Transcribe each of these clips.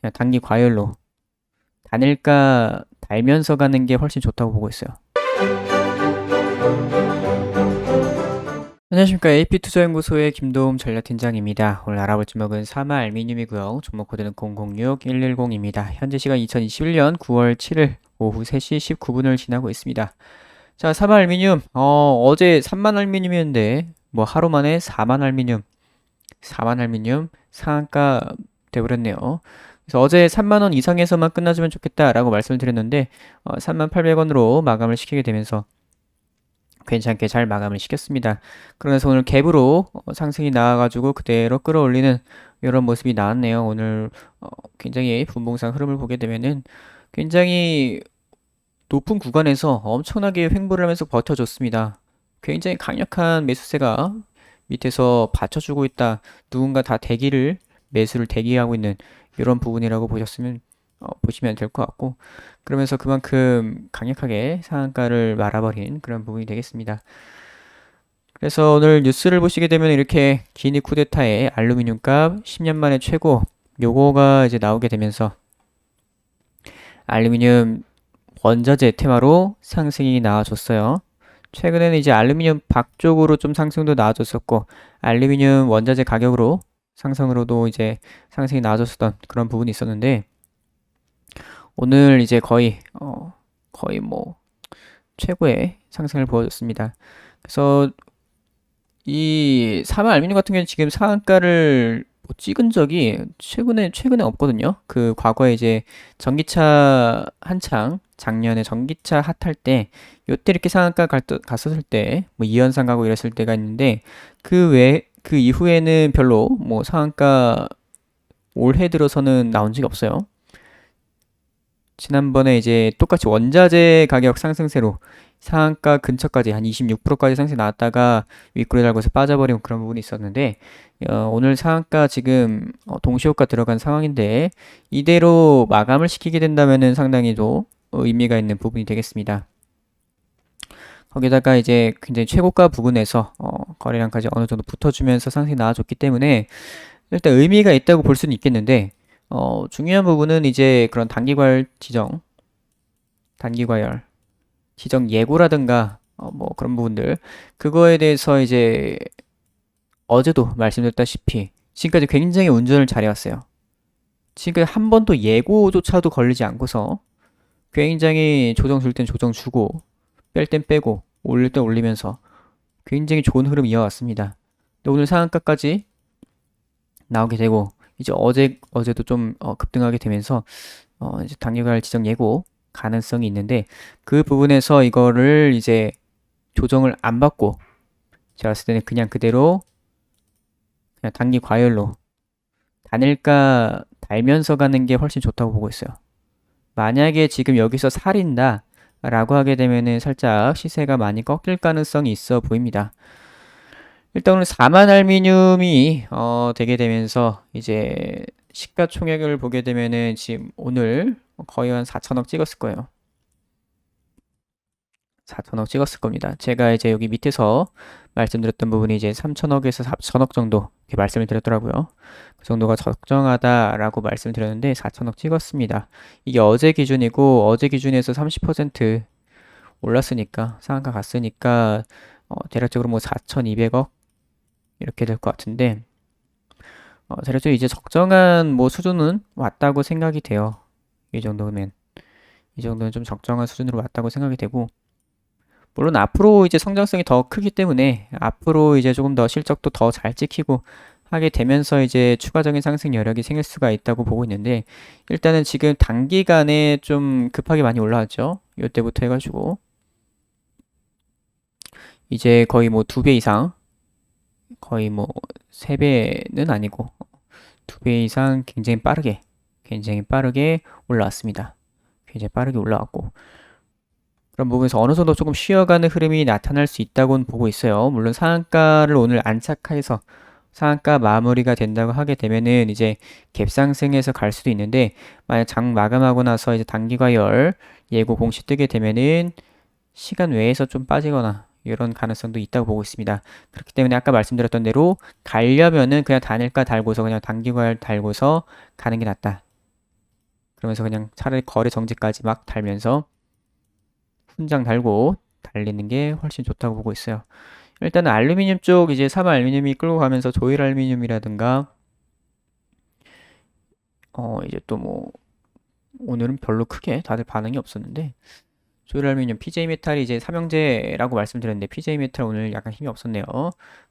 그냥 단기 과열로 단일가 달면서 가는 게 훨씬 좋다고 보고 있어요. 안녕하십니까. AP투자연구소의 김도움 전략팀장입니다. 오늘 알아볼 종목은 사마 알미늄이고요. 종목 코드는 006110입니다. 현재 시간 2021년 9월 7일 오후 3시 19분을 지나고 있습니다. 자, 사마 알미늄. 어제 3만 알미늄이었는데 뭐 하루 만에 4만 알미늄 상한가 돼버렸네요. 그래서 어제 3만원 이상에서만 끝나주면 좋겠다라고 말씀을 드렸는데 38,000원으로 마감을 시키게 되면서 괜찮게 잘 마감을 시켰습니다. 그러면서 오늘 갭으로 상승이 나와가지고 그대로 끌어올리는 이런 모습이 나왔네요. 오늘 굉장히 분봉상 흐름을 보게 되면은 굉장히 높은 구간에서 엄청나게 횡보를 하면서 버텨줬습니다. 굉장히 강력한 매수세가 밑에서 받쳐주고 있다. 누군가 다 매수를 대기하고 있는 이런 부분이라고 보시면 될 것 같고, 그러면서 그만큼 강력하게 상한가를 말아버린 그런 부분이 되겠습니다. 그래서 오늘 뉴스를 보시게 되면 이렇게 기니 쿠데타의 알루미늄 값 10년 만에 최고 요거가 이제 나오게 되면서 알루미늄 원자재 테마로 상승이 나와줬어요. 최근에는 이제 알루미늄 박 쪽으로 좀 상승도 나와줬었고, 알루미늄 원자재 가격으로 상승으로도 이제 상승이 나와줬었던 그런 부분이 있었는데, 오늘 이제 거의 뭐 최고의 상승을 보여줬습니다. 그래서 이 사마 알루미늄 같은 경우는 지금 상한가를 뭐 찍은 적이 최근에 없거든요. 그 과거에 이제 전기차 한창 작년에 전기차 핫할 때 요때 이렇게 상한가 갔었을 때 뭐 이현상 가고 이랬을 때가 있는데 그 이후에는 별로 뭐 상한가 올해 들어서는 나온 적이 없어요. 지난번에 이제 똑같이 원자재 가격 상승세로 상한가 근처까지 한 26%까지 상승 나왔다가 윗꼬리 달고서 빠져버린 그런 부분이 있었는데 오늘 상한가 지금 동시효과 들어간 상황인데 이대로 마감을 시키게 된다면은 상당히 또 의미가 있는 부분이 되겠습니다. 거기다가 이제 굉장히 최고가 부근에서 거래량까지 어느 정도 붙어주면서 상승이 나와줬기 때문에 일단 의미가 있다고 볼 수는 있겠는데 중요한 부분은 이제 그런 단기과열 지정 예고라든가 뭐 그런 부분들 그거에 대해서 이제 어제도 말씀드렸다시피 지금까지 굉장히 운전을 잘해왔어요. 지금까지 한 번도 예고조차도 걸리지 않고서 굉장히 조정 줄 땐 조정 주고 뺄 땐 빼고 올릴 땐 올리면서 굉장히 좋은 흐름 이어왔습니다. 근데 오늘 상한가까지 나오게 되고 이제 어제도 좀 급등하게 되면서 이제 단기과열 지정 예고 가능성이 있는데 그 부분에서 이거를 이제 조정을 안 받고 제가 봤을 때는 그냥 그대로 그냥 단기 과열로 단일가 달면서 가는 게 훨씬 좋다고 보고 있어요. 만약에 지금 여기서 살인다 라고 하게 되면은 살짝 시세가 많이 꺾일 가능성이 있어 보입니다. 일단 오늘 4만 알미늄이 되게 되면서 이제 시가총액을 보게 되면은 지금 오늘 거의 한 4천억 찍었을 거예요. 4천억 찍었을 겁니다. 제가 이제 여기 밑에서 말씀드렸던 부분이 이제 3천억에서 4천억 정도 이렇게 말씀을 드렸더라고요. 그 정도가 적정하다라고 말씀을 드렸는데 4천억 찍었습니다. 이게 어제 기준이고 어제 기준에서 30% 올랐으니까 상한가 갔으니까 대략적으로 뭐 4,200억 이렇게 될 것 같은데 대략적으로 이제 적정한 뭐 수준은 왔다고 생각이 돼요. 이 정도는 좀 적정한 수준으로 왔다고 생각이 되고 물론 앞으로 이제 성장성이 더 크기 때문에 앞으로 이제 조금 더 실적도 더 잘 찍히고 하게 되면서 이제 추가적인 상승 여력이 생길 수가 있다고 보고 있는데 일단은 지금 단기간에 좀 급하게 많이 올라왔죠. 이때부터 해가지고 이제 거의 뭐 2배 이상 거의 뭐 3배는 아니고 2배 이상 굉장히 빠르게 올라왔습니다. 굉장히 빠르게 올라왔고 그런 부분에서 어느 정도 조금 쉬어가는 흐름이 나타날 수 있다고는 보고 있어요. 물론 상한가를 오늘 안착해서 상한가 마무리가 된다고 하게 되면은 이제 갭상승해서 갈 수도 있는데 만약 장 마감하고 나서 이제 단기과열 예고 공시 뜨게 되면은 시간 외에서 좀 빠지거나 이런 가능성도 있다고 보고 있습니다. 그렇기 때문에 아까 말씀드렸던 대로 가려면은 그냥 단일가 달고서 그냥 단기과열 달고서 가는 게 낫다. 그러면서 그냥 차라리 거래 정지까지 막 달면서 훈장 달고 달리는 게 훨씬 좋다고 보고 있어요. 일단은 알루미늄 쪽 이제 삼알루미늄이 끌고 가면서 조일알루미늄이라든가 이제 또 뭐 오늘은 별로 크게 다들 반응이 없었는데 조일알루미늄, PJ메탈이 이제 삼형제라고 말씀드렸는데 PJ메탈 오늘 약간 힘이 없었네요.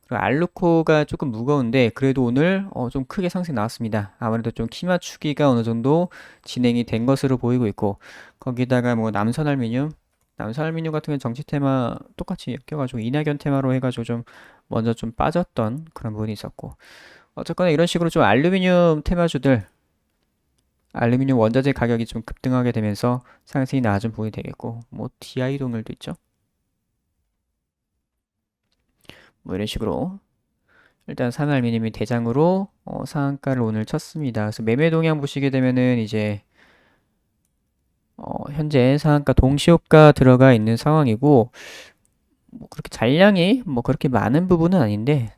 그리고 알루코가 조금 무거운데 그래도 오늘 좀 크게 상승 나왔습니다. 아무래도 좀 키 맞추기가 어느 정도 진행이 된 것으로 보이고 있고 거기다가 뭐 남선알루미늄 같은 경우는 정치 테마 똑같이 엮여가지고 이낙연 테마로 해가지고 좀 먼저 좀 빠졌던 그런 부분이 있었고 어쨌거나 이런 식으로 좀 알루미늄 테마주들 알루미늄 원자재 가격이 좀 급등하게 되면서 상승이 나아진 부분이 되겠고 뭐 DI 동일도 있죠. 뭐 이런 식으로 일단 산알루미늄이 대장으로 상한가를 오늘 쳤습니다. 그래서 매매 동향 보시게 되면은 이제 현재 상한가 동시효과 들어가 있는 상황이고 뭐 그렇게 잔량이 뭐 그렇게 많은 부분은 아닌데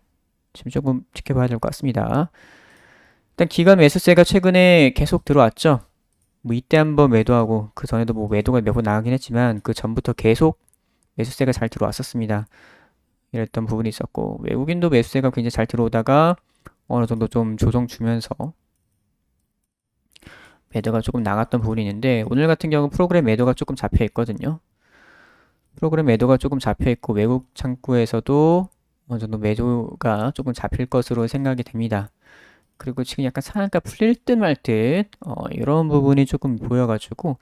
지금 조금 지켜봐야 될 것 같습니다. 일단 기관 매수세가 최근에 계속 들어왔죠. 뭐 이때 한번 매도하고 그 전에도 뭐 매도가 몇 번 나가긴 했지만 그 전부터 계속 매수세가 잘 들어왔었습니다. 이랬던 부분이 있었고 외국인도 매수세가 굉장히 잘 들어오다가 어느 정도 좀 조정 주면서 매도가 조금 나갔던 부분이 있는데 오늘 같은 경우 프로그램 매도가 조금 잡혀 있거든요. 프로그램 매도가 조금 잡혀 있고 외국 창구에서도 어느 정도 매도가 조금 잡힐 것으로 생각이 됩니다. 그리고 지금 약간 상한가 풀릴 듯 말 듯 이런 부분이 조금 보여가지고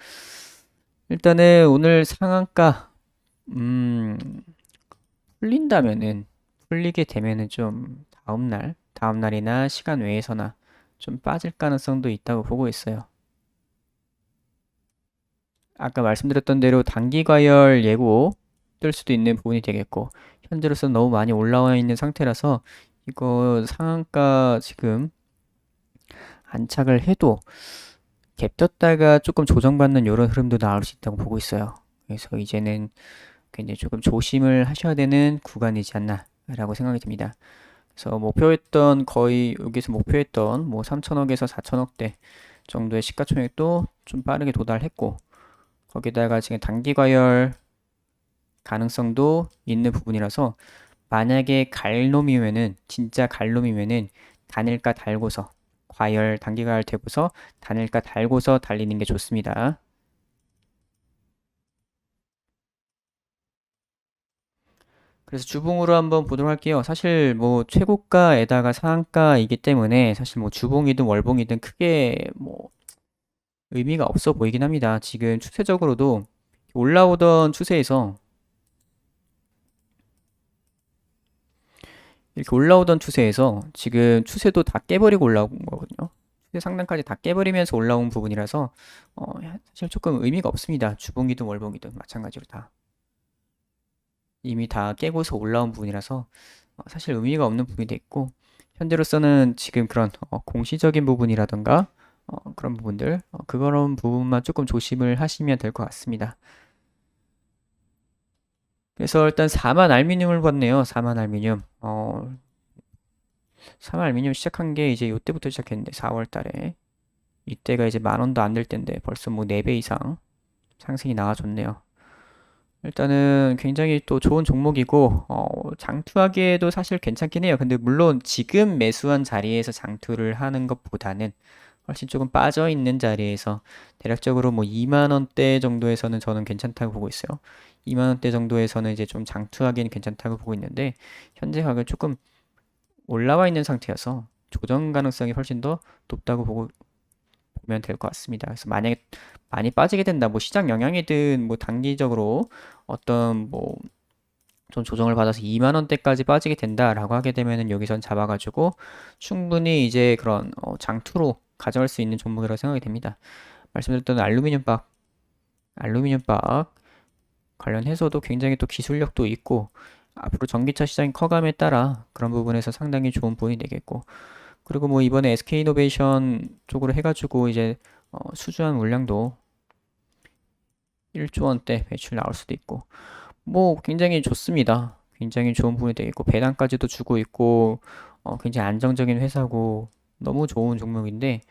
일단은 오늘 상한가 풀린다면은 풀리게 되면은 좀 다음날이나 시간 외에서나 좀 빠질 가능성도 있다고 보고 있어요. 아까 말씀드렸던 대로 단기 과열 예고 뜰 수도 있는 부분이 되겠고 현재로서는 너무 많이 올라와 있는 상태라서 이거 상한가 지금 안착을 해도 갭 떴다가 조금 조정받는 이런 흐름도 나올 수 있다고 보고 있어요. 그래서 이제는 굉장히 조금 조심을 하셔야 되는 구간이지 않나 라고 생각이 듭니다. 그래서 목표했던 거의 여기서 목표했던 뭐 3천억에서 4천억대 정도의 시가총액도 좀 빠르게 도달했고 거기다가 지금 단기 과열 가능성도 있는 부분이라서 만약에 갈 놈이면은 진짜 갈 놈이면은 단일가 달고서 과열 단기 과열 되고서 단일가 달고서 달리는 게 좋습니다. 그래서 주봉으로 한번 보도록 할게요. 사실 뭐 최고가에다가 상한가이기 때문에 사실 뭐 주봉이든 월봉이든 크게 뭐 의미가 없어 보이긴 합니다. 지금 추세적으로도 올라오던 추세에서 이렇게 올라오던 추세에서 지금 추세도 다 깨버리고 올라온 거거든요. 추세 상단까지 다 깨버리면서 올라온 부분이라서 사실 조금 의미가 없습니다. 주봉이든 월봉이든 마찬가지로 다 이미 다 깨고서 올라온 부분이라서 사실 의미가 없는 부분이 됐고 현재로서는 지금 그런 공시적인 부분이라던가 그런 부분들 그런 부분만 조금 조심을 하시면 될 것 같습니다. 그래서 일단 4만 알미늄을 봤네요. 4만 알미늄. 4만 알미늄 시작한 게 이제 이때부터 시작했는데 4월 달에 이때가 이제 10,000원도 안 될 텐데 벌써 뭐 4배 이상 상승이 나와줬네요. 일단은 굉장히 또 좋은 종목이고 장투하기에도 사실 괜찮긴 해요. 근데 물론 지금 매수한 자리에서 장투를 하는 것보다는 훨씬 조금 빠져 있는 자리에서 대략적으로 뭐 2만 원대 정도에서는 저는 괜찮다고 보고 있어요. 2만 원대 정도에서는 이제 좀 장투하기는 괜찮다고 보고 있는데 현재 가격 조금 올라와 있는 상태여서 조정 가능성이 훨씬 더 높다고 보면 될 것 같습니다. 그래서 만약에 많이 빠지게 된다, 뭐 시장 영향이든 뭐 단기적으로 어떤 뭐 좀 조정을 받아서 2만 원대까지 빠지게 된다라고 하게 되면은 여기선 잡아가지고 충분히 이제 그런 장투로 가져갈 수 있는 종목이라고 생각이 됩니다. 말씀드렸던 알루미늄박 관련해서도 굉장히 또 기술력도 있고 앞으로 전기차 시장이 커감에 따라 그런 부분에서 상당히 좋은 부분이 되겠고 그리고 뭐 이번에 SK이노베이션 쪽으로 해가지고 이제 수주한 물량도 1조 원대 매출 나올 수도 있고 뭐 굉장히 좋습니다. 굉장히 좋은 부분이 되겠고 배당까지도 주고 있고 굉장히 안정적인 회사고 너무 좋은 종목인데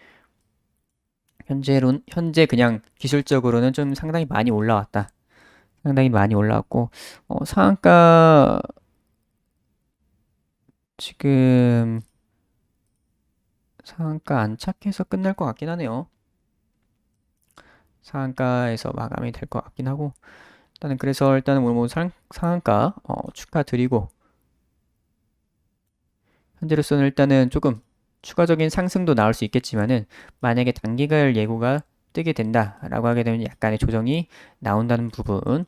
현재 그냥 기술적으로는 좀 상당히 많이 올라왔다. 상당히 많이 올라왔고, 상한가 지금 상한가 안착해서 끝날 것 같긴 하네요. 상한가에서 마감이 될 것 같긴 하고, 일단은 오늘 뭐 상한가 축하드리고, 현재로서는 일단은 조금 추가적인 상승도 나올 수 있겠지만은, 만약에 단기가열 예고가 뜨게 된다라고 하게 되면 약간의 조정이 나온다는 부분,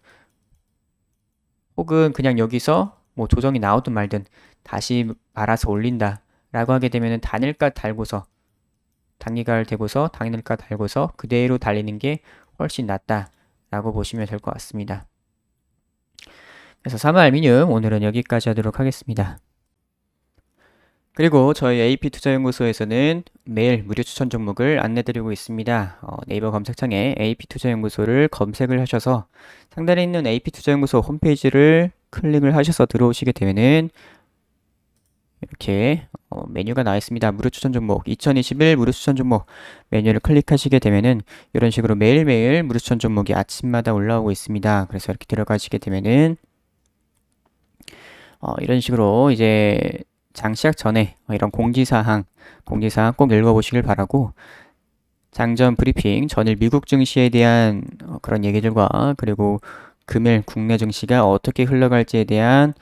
혹은 그냥 여기서 뭐 조정이 나오든 말든 다시 말아서 올린다라고 하게 되면은 단일가 달고서 단기가를 대고서 단일가 달고서 그대로 달리는 게 훨씬 낫다라고 보시면 될 것 같습니다. 그래서 사마알미늄 오늘은 여기까지 하도록 하겠습니다. 그리고 저희 AP투자연구소에서는 매일 무료 추천 종목을 안내드리고 있습니다. 네이버 검색창에 AP투자연구소를 검색을 하셔서 상단에 있는 AP투자연구소 홈페이지를 클릭을 하셔서 들어오시게 되면은 이렇게 메뉴가 나와 있습니다. 무료 추천 종목 2021 무료 추천 종목 메뉴를 클릭하시게 되면은 이런 식으로 매일매일 무료 추천 종목이 아침마다 올라오고 있습니다. 그래서 이렇게 들어가시게 되면은 이런 식으로 이제 장 시작 전에 이런 공지사항 꼭 읽어보시길 바라고, 장전 브리핑 전일 미국 증시에 대한 그런 얘기들과 그리고 금일 국내 증시가 어떻게 흘러갈지에 대한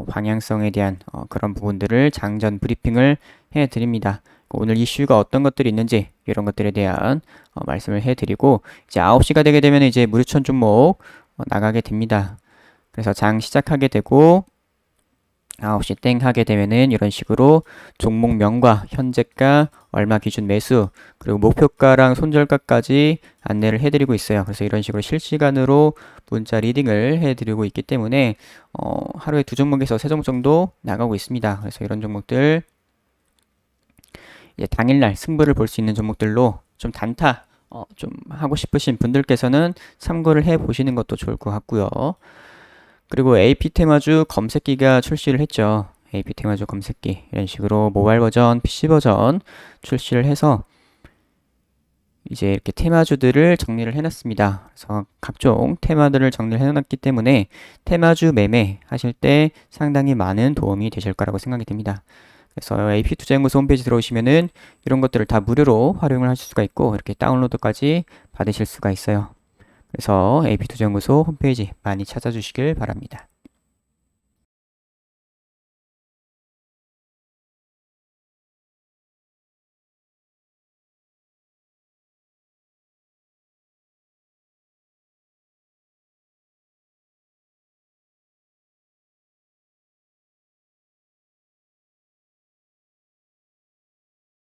방향성에 대한 그런 부분들을 장전 브리핑을 해드립니다. 오늘 이슈가 어떤 것들이 있는지 이런 것들에 대한 말씀을 해드리고, 이제 9시가 되게 되면 이제 무료천 종목 나가게 됩니다. 그래서 장 시작하게 되고 9시 땡 하게 되면은 이런 식으로 종목명과 현재가, 얼마 기준 매수, 그리고 목표가랑 손절가까지 안내를 해드리고 있어요. 그래서 이런 식으로 실시간으로 문자 리딩을 해드리고 있기 때문에 하루에 2종목에서 3종목 정도 나가고 있습니다. 그래서 이런 종목들 이제 당일날 승부를 볼 수 있는 종목들로 좀 단타 좀 하고 싶으신 분들께서는 참고를 해 보시는 것도 좋을 것 같고요. 그리고 AP 테마주 검색기가 출시를 했죠. AP 테마주 검색기 이런 식으로 모바일 버전, PC 버전 출시를 해서 이제 이렇게 테마주들을 정리를 해놨습니다. 그래서 각종 테마들을 정리를 해놨기 때문에 테마주 매매 하실 때 상당히 많은 도움이 되실 거라고 생각이 됩니다. 그래서 AP투자연구소 홈페이지 들어오시면은 이런 것들을 다 무료로 활용을 하실 수가 있고, 이렇게 다운로드까지 받으실 수가 있어요. 그래서 AP투자연구소 홈페이지 많이 찾아주시길 바랍니다.